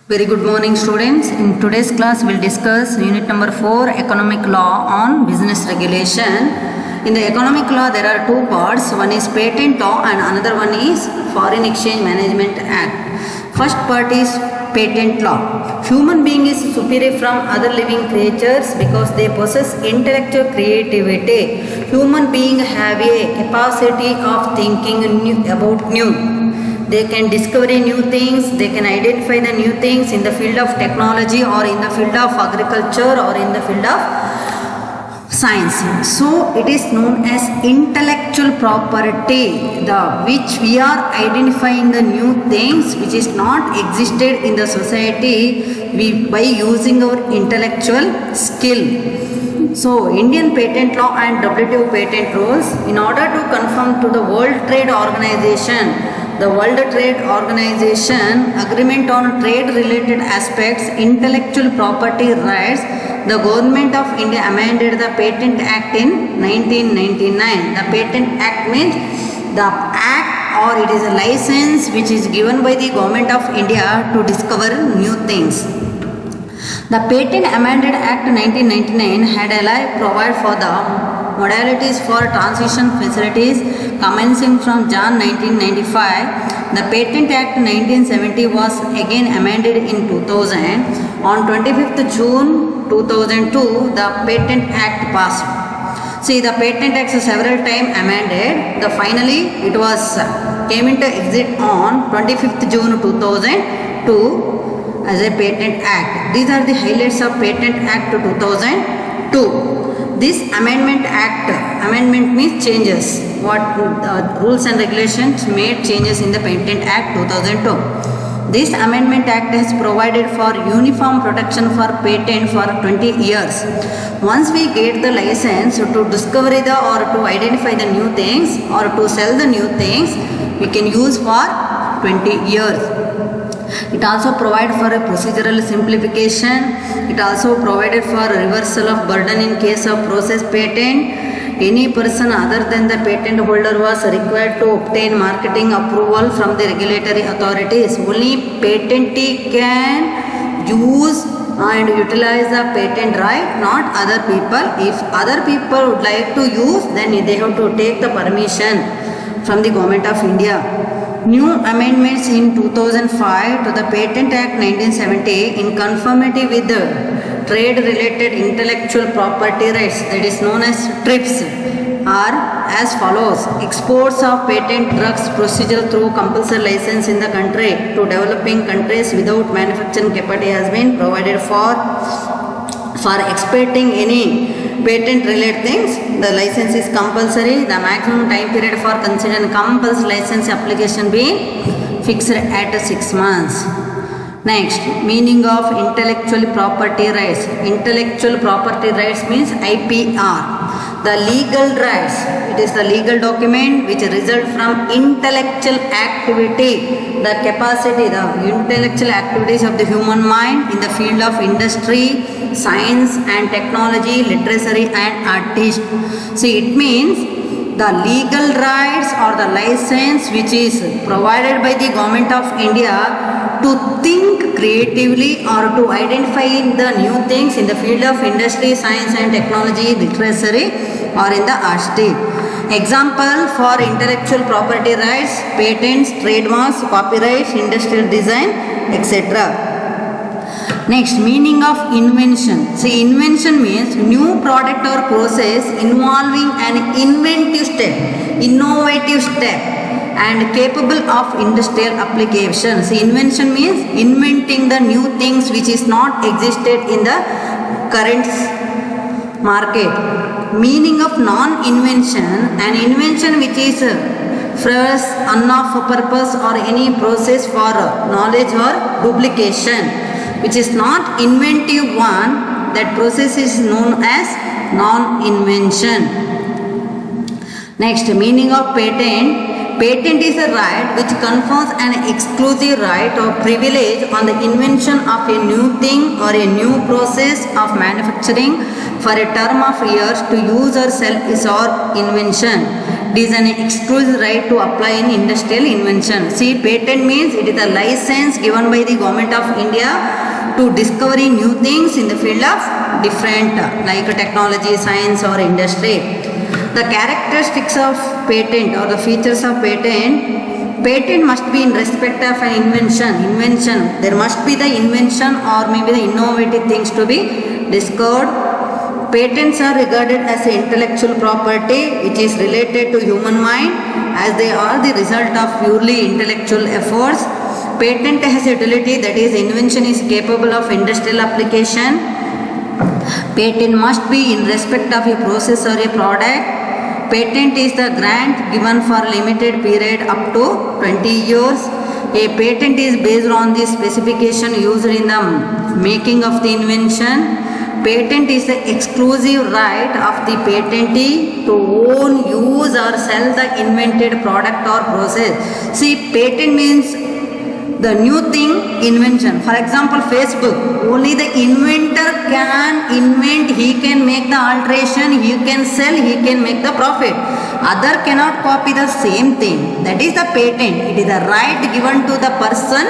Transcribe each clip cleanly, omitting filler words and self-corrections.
Very good morning students. In today's class we'll discuss unit number 4 economic law on business regulation. In the economic law there are two parts. One is patent law and another one is foreign exchange management act. First part is patent law. Human being is superior from other living creatures because they possess intellectual creativity. Human being have a capacity of thinking about new. They can discover new things, they can identify the new things in the field of technology or in the field of agriculture or in the field of science. So it is known as intellectual property, which we are identifying the new things which is not existed in the society by using our intellectual skill. So Indian patent law and WTO patent rules, in order to conform to the World Trade Organization, the World Trade Organization agreement on trade related aspects, intellectual property rights, the government of India amended the Patent Act in 1999. The Patent Act means the act or it is a license which is given by the government of India to discover new things. The Patent Amended Act 1999 had a provide for the modalities for transition facilities commencing from Jan 1995. The Patent Act 1970 was again amended in 2000. On 25th June 2002, the Patent Act passed. See, the Patent Act is several times amended. Finally, it was came into exit on 25th June 2002 as a Patent Act. These are the highlights of Patent Act 2002. This amendment means changes. What rules and regulations made changes in the Patent Act 2002. This amendment act has provided for uniform protection for patent for 20 years. Once we get the license to discover or to identify the new things or to sell the new things, we can use for 20 years. It also provides for a procedural simplification. It also provided for reversal of burden in case of process patent. Any person other than the patent holder was required to obtain marketing approval from the regulatory authorities. Only patentee can use and utilize the patent right, not other people. If other people would like to use, then they have to take the permission from the government of India. New amendments in 2005 to the Patent Act 1970 in conformity with the trade related intellectual property rights, that is known as TRIPS, are as follows. Exports of patent drugs procedure through compulsory license in the country to developing countries without manufacturing capacity has been provided for exporting any patent related things. The license is compulsory. The maximum time period for considering compulsory license application being fixed at 6 months. Next, meaning of intellectual property rights. Intellectual property rights means IPR. The legal rights. It is the legal document which result from intellectual activity. The capacity, the intellectual activities of the human mind in the field of industry, science and technology, literacy and artist. See, it means the legal rights or the license which is provided by the government of India to think creatively or to identify the new things in the field of industry, science and technology, literacy or in the artistic. Example for intellectual property rights: patents, trademarks, copyrights, industrial design, etc. Next, meaning of invention. See, invention means new product or process involving an innovative step and capable of industrial application. See, invention means inventing the new things which is not existed in the current market. Meaning of non-invention, an invention which is fresh, unlawful purpose or any process for knowledge or duplication, which is not inventive one, that process is known as non-invention. Next, meaning of patent. Patent is a right which confers an exclusive right or privilege on the invention of a new thing or a new process of manufacturing for a term of years to use or sell is our invention. It is an exclusive right to apply in industrial invention. See, patent means it is a license given by the government of India to discovering new things in the field of different like technology, science or industry. The characteristics of patent or the features of patent must be in respect of an invention. There must be the invention or maybe the innovative things to be discovered. Patents are regarded as intellectual property which is related to human mind as they are the result of purely intellectual efforts. Patent has utility, that is invention is capable of industrial application. Patent must be in respect of a process or a product. Patent is the grant given for limited period up to 20 years. A patent is based on the specification used in the making of the invention. Patent is the exclusive right of the patentee to own, use or sell the invented product or process. See, patent means the new thing, invention. For example, Facebook, only the inventor can invent, he can make the alteration, he can sell, he can make the profit. Other cannot copy the same thing. That is the patent. It is the right given to the person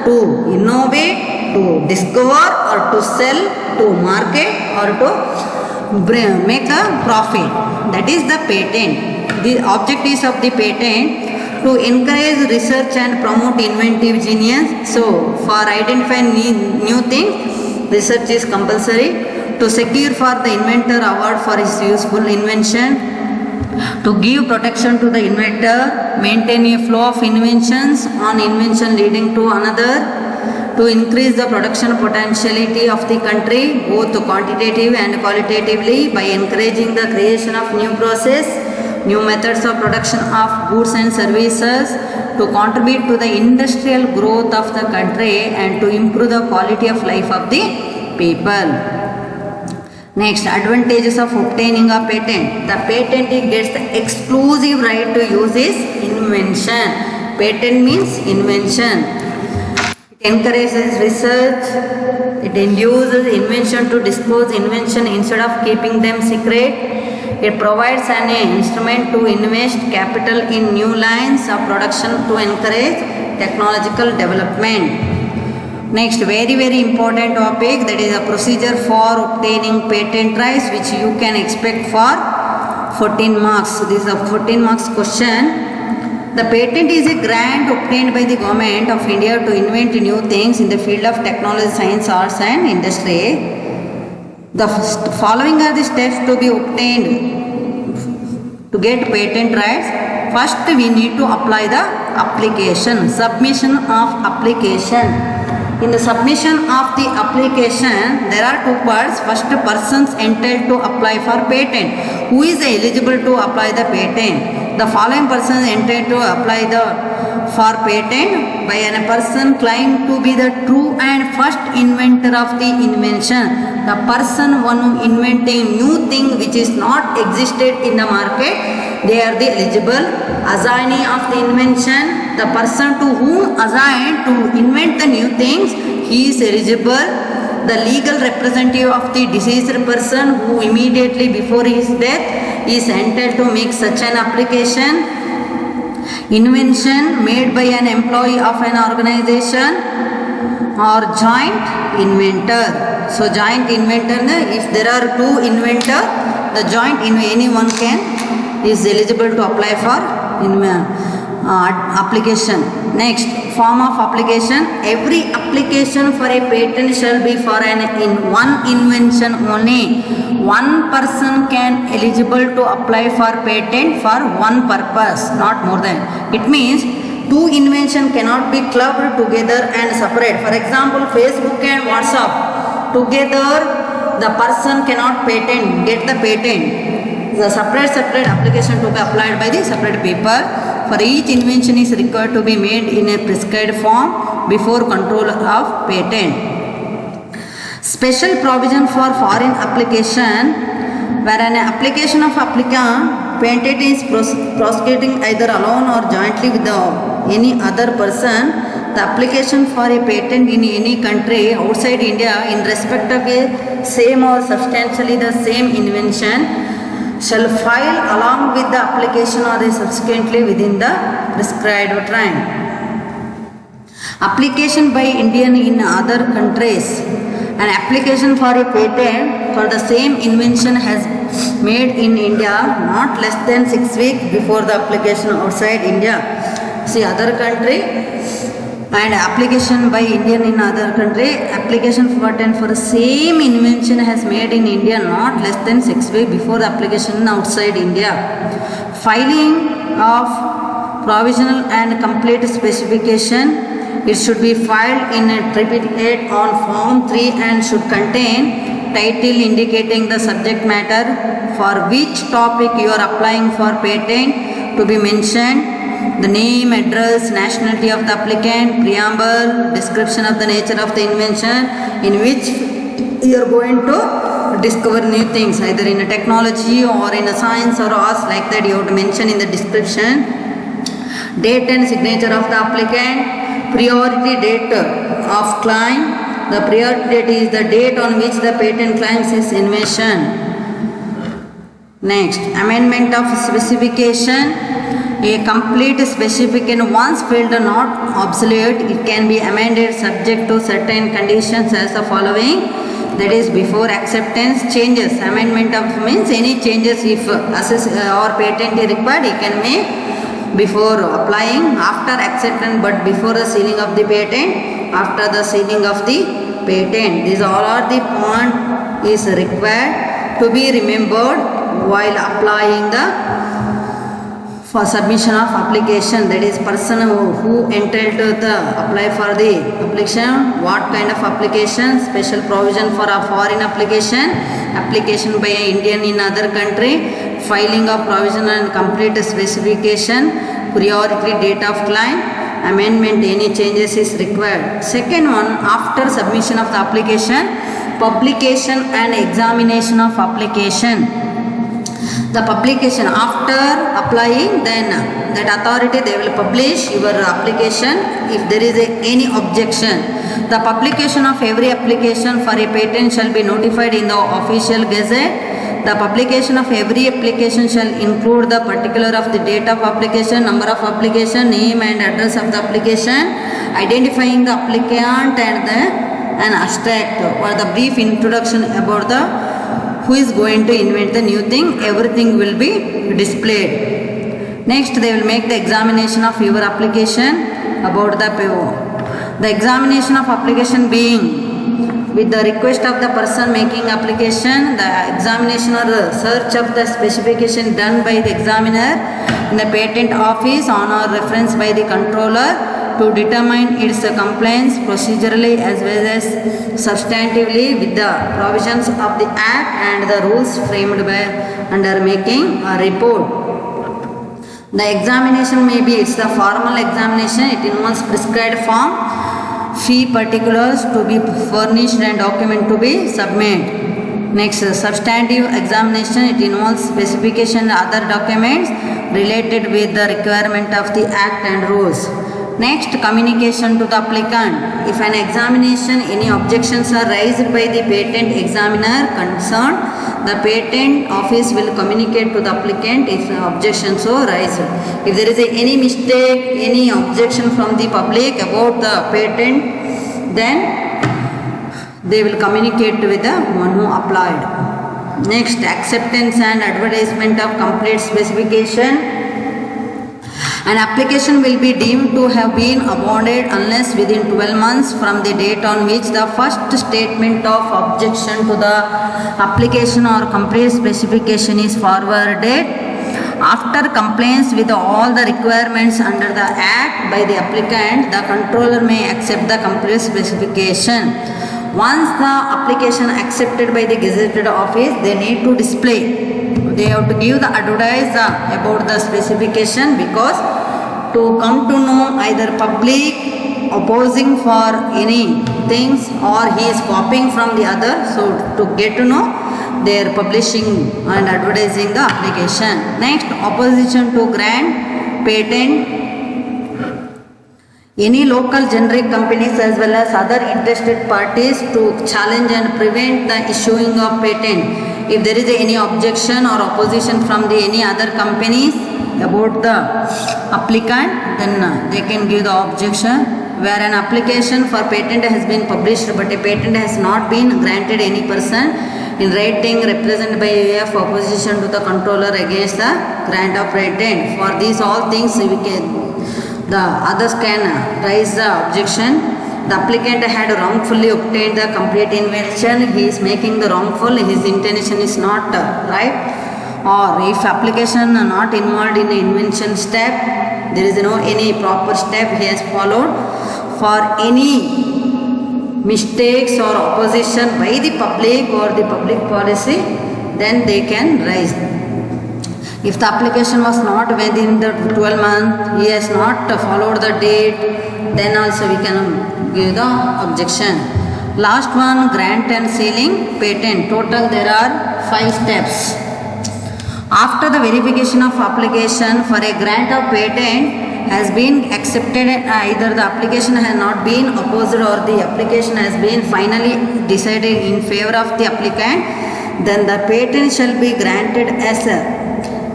to innovate, to discover or to sell, to market or to make a profit. That is the patent. The objectives of the patent to encourage research and promote inventive genius. So, for identifying new things, research is compulsory. To secure for the inventor award for his useful invention. To give protection to the inventor, maintain a flow of inventions, one invention leading to another. To increase the production potentiality of the country, both quantitative and qualitatively, by encouraging the creation of new process, new methods of production of goods and services, to contribute to the industrial growth of the country and to improve the quality of life of the people. Next, advantages of obtaining a patent. The patentee gets the exclusive right to use his invention. Patent means invention. It encourages research. It induces invention to disclose invention instead of keeping them secret. It provides an instrument to invest capital in new lines of production to encourage technological development. Next, very important topic, that is a procedure for obtaining patent rights which you can expect for 14 marks. This is a 14 marks question. The patent is a grant obtained by the government of India to invent new things in the field of technology, science, arts and industry. The following are the steps to be obtained to get patent rights. First, we need to apply the application, submission of application. In the submission of the application, there are two parts. First, persons entitled to apply for patent. Who is eligible to apply the patent? The following persons entitled to apply for patent by a person claimed to be the true and first inventor of the invention. The person one who inventing new thing which is not existed in the market, they are the eligible. Assignee of the invention, the person to whom assigned to invent the new things, he is eligible. The legal representative of the deceased person who immediately before his death is entitled to make such an application. Invention made by an employee of an organization or joint inventor. So joint inventor, if there are two inventors, the joint anyone can is eligible to apply for application. Next, form of application. Every application for a patent shall be for one invention only. One person can eligible to apply for patent for one purpose, not more than. It means two invention cannot be clubbed together and separate. For example, Facebook and WhatsApp together, the person cannot get the patent. The separate application to be applied by the separate people. For each invention is required to be made in a prescribed form before control of patent. Special provision for foreign application, where an application of applicant patent is prosecuting either alone or jointly with any other person. The application for a patent in any country outside India in respect of a same or substantially the same invention shall file along with the application or subsequently within the prescribed time. Application by Indian in other countries. An application for a patent for the same invention has made in India not less than 6 weeks before the application outside India. See, other country and application by Indian in other country, application for patent for the same invention has made in India not less than 6 weeks before the application outside India. Filing of provisional and complete specification, it should be filed in a triplicate on Form 3 and should contain title indicating the subject matter for which topic you are applying for patent to be mentioned, the name, address, nationality of the applicant, preamble, description of the nature of the invention in which you are going to discover new things, either in a technology or in a science or arts, like that you have to mention in the description. Date and signature of the applicant, priority date of claim. The priority date is the date on which the patent claims its invention. Next, amendment of specification. A complete specification once filled not obsolete, it can be amended subject to certain conditions as the following. That is, before acceptance, changes. Amendment of means any changes if assess or patent is required, it can make before applying, after acceptance, but before the sealing of the patent, after the sealing of the patent. These all are the point is required to be remembered while applying the for submission of application. That is, person who entitled to the apply for the application, what kind of application, special provision for a foreign application, application by an Indian in other country, filing of provision and complete specification, priority date of claim, amendment, any changes is required. Second one, after submission of the application, publication and examination of application. The publication, after applying, then that authority they will publish your application if there is any objection. The publication of every application for a patent shall be notified in the official gazette. The publication of every application shall include the particular of the date of application, number of application, name and address of the application, identifying the applicant and an abstract or the brief introduction about the who is going to invent the new thing. Everything will be displayed. Next, they will make the examination of your application about the examination of application being with the request of the person making application, the examination or the search of the specification done by the examiner in the patent office on or reference by the controller to determine its compliance procedurally as well as substantively with the provisions of the Act and the rules framed by under making a report. The examination may be, it's the formal examination, it involves prescribed form, fee particulars to be furnished and document to be submitted. Next, substantive examination, it involves specification and other documents related with the requirement of the Act and rules. Next, communication to the applicant. If an examination, any objections are raised by the patent examiner concerned, the patent office will communicate to the applicant if objections are raised. If there is any mistake, any objection from the public about the patent, then they will communicate with the one who applied. Next, acceptance and advertisement of complete specification. An application will be deemed to have been abandoned unless within 12 months from the date on which the first statement of objection to the application or complete specification is forwarded. After compliance with all the requirements under the Act by the applicant, the controller may accept the complete specification. Once the application accepted by the gazetted office, they need to display. They have to give the advertise about the specification, because to come to know either public opposing for any things or he is copying from the other, so to get to know, they are publishing and advertising the application. Next, opposition to grant patent. any local generic companies as well as other interested parties to challenge and prevent the issuing of patent. If there is any objection or opposition from the any other companies about the applicant, then they can give the objection. Where an application for patent has been published but a patent has not been granted, any person in writing represented by AF opposition to the controller against the grant of patent. For these all things the others can raise the objection. The applicant had wrongfully obtained the complete invention, he is making the wrongful, his intention is not right. Or if application not involved in the invention step, there is no any proper step he has followed. For any mistakes or opposition by the public or the public policy, then they can raise. If the application was not within the 12 months, he has not followed the date, then also we can give the objection. Last one, grant and sealing patent. Total there are 5 steps. After the verification of application for a grant of patent has been accepted, either the application has not been opposed or the application has been finally decided in favor of the applicant, then the patent shall be granted as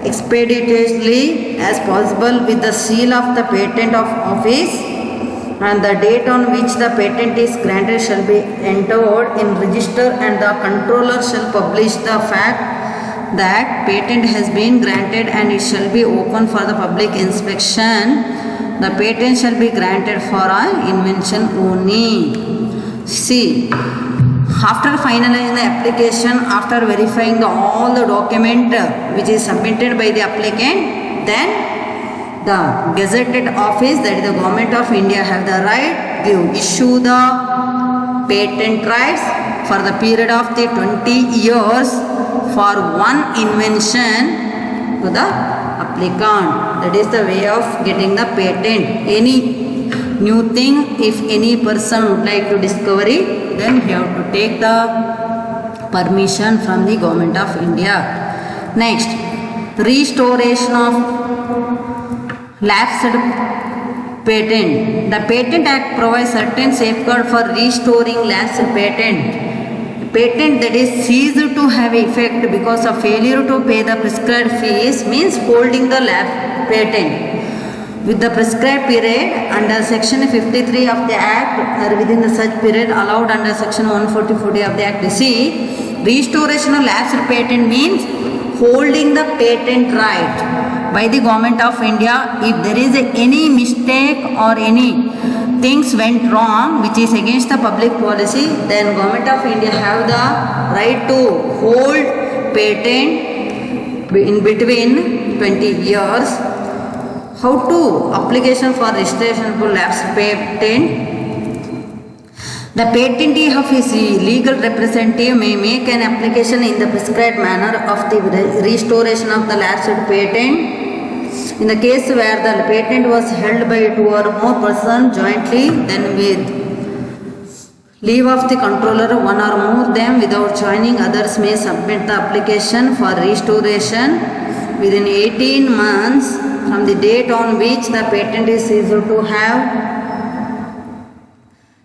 expeditiously as possible with the seal of the patent of office, and the date on which the patent is granted shall be entered in register, and the controller shall publish the fact that patent has been granted and it shall be open for the public inspection. The patent shall be granted for an invention only. See, after finalizing the application, after verifying all the document which is submitted by the applicant, then the gazetted office, that is the Government of India, have the right to issue the patent rights for the period of the 20 years for one invention to the applicant. That is the way of getting the patent. Any new thing, if any person would like to discover it, then he have to take the permission from the Government of India. Next, restoration of lapsed patent. The Patent Act provides certain safeguard for restoring lapsed patent. Patent that is ceased to have effect because of failure to pay the prescribed fees means holding the lapsed patent with the prescribed period under section 53 of the Act, or within the such period allowed under section 140 of the Act. See, restoration of lapsed patent means holding the patent right by the Government of India. If there is any mistake or any things went wrong which is against the public policy, then Government of India have the right to hold patent in between 20 years. How to application for registration for lapsed patent? The patentee of his legal representative may make an application in the prescribed manner of the restoration of the lapsed patent. In the case where the patent was held by 2 or more persons jointly, then with leave of the controller, 1 or more them without joining others may submit the application for restoration within 18 months from the date on which the patent is ceased to have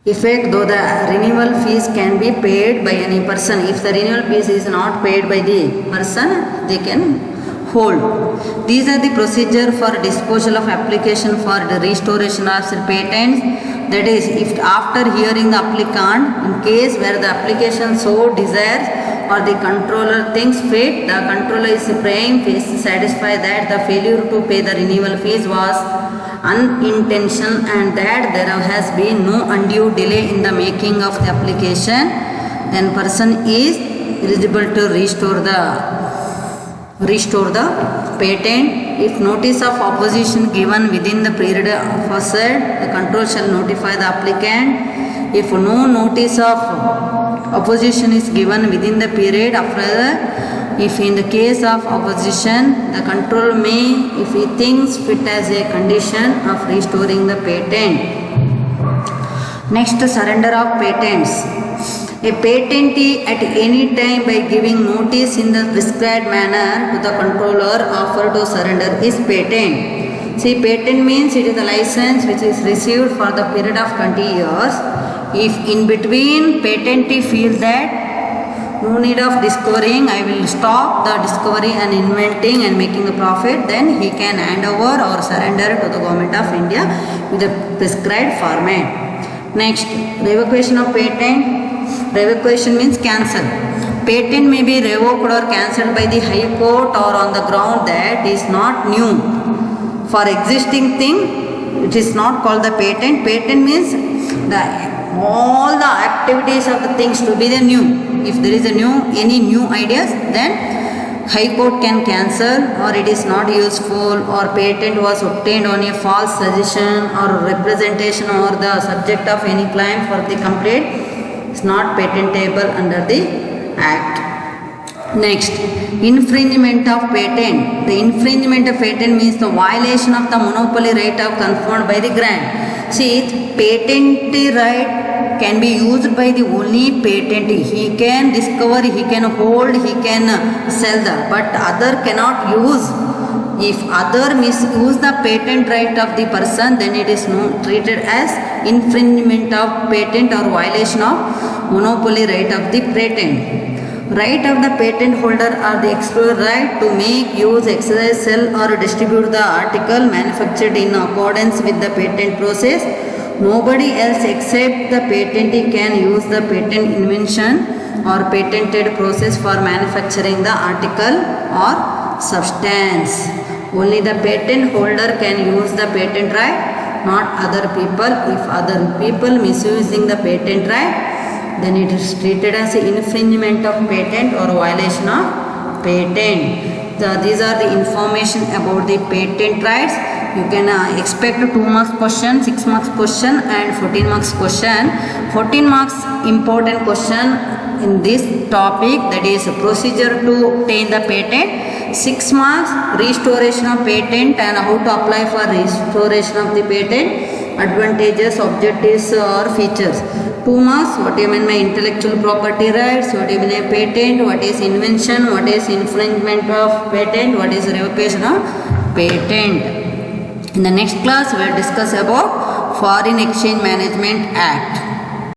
effect, though the renewal fees can be paid by any person. If the renewal fees is not paid by the person, they can hold. These are the procedure for disposal of application for the restoration of patents. That is, if after hearing the applicant, in case where the application so desires or the controller thinks fit, the controller is praying to satisfy that the failure to pay the renewal fees was unintentional and that there has been no undue delay in the making of the application, then person is eligible to restore the patent. If notice of opposition given within the period aforesaid, the control shall notify the applicant. If no notice of opposition is given within the period after, if in the case of opposition, the control may, if he thinks fit as a condition of restoring the patent. Next, surrender of patents. A patentee at any time by giving notice in the prescribed manner to the controller offer to surrender his patent. See, patent means it is a license which is received for the period of 20 years. If in between patentee feels that no need of discovering, I will stop the discovery and inventing and making a profit, then he can hand over or surrender to the government of India with a prescribed format. Next, revocation of patent. Revocation means cancel. Patent may be revoked or cancelled by the High Court or on the ground that is not new. For existing thing, it is not called the patent. Patent means all the activities of the things to be the new. If there is any new ideas, then High Court can cancel, or it is not useful, or patent was obtained on a false suggestion or representation or the subject of any claim for the complete. It's not patentable under the Act. Next, infringement of patent. The infringement of patent means the violation of the monopoly right of conferred by the grant. See, patent right can be used by the only patentee. He can discover, he can hold, he can sell that, but other cannot use. If other misuse the patent right of the person, then it is treated as infringement of patent or violation of monopoly right of the patent. Right of the patent holder are the exclusive right to make, use, exercise, sell or distribute the article manufactured in accordance with the patent process. Nobody else except the patentee can use the patent invention or patented process for manufacturing the article or substance. Only the patent holder can use the patent right, not other people. If other people misusing the patent right, then it is treated as an infringement of patent or violation of patent. These are the information about the patent rights. You can expect 2 marks question, 6 marks question and 14 marks question. 14 marks important question in this topic, that is procedure to obtain the patent. 6 marks restoration of patent and how to apply for restoration of the patent, advantages, objectives or features. 2 marks, what do you mean by intellectual property rights, what do you mean by patent, what is invention, what is infringement of patent, what is revocation of patent. In the next class, we will discuss about Foreign Exchange Management Act.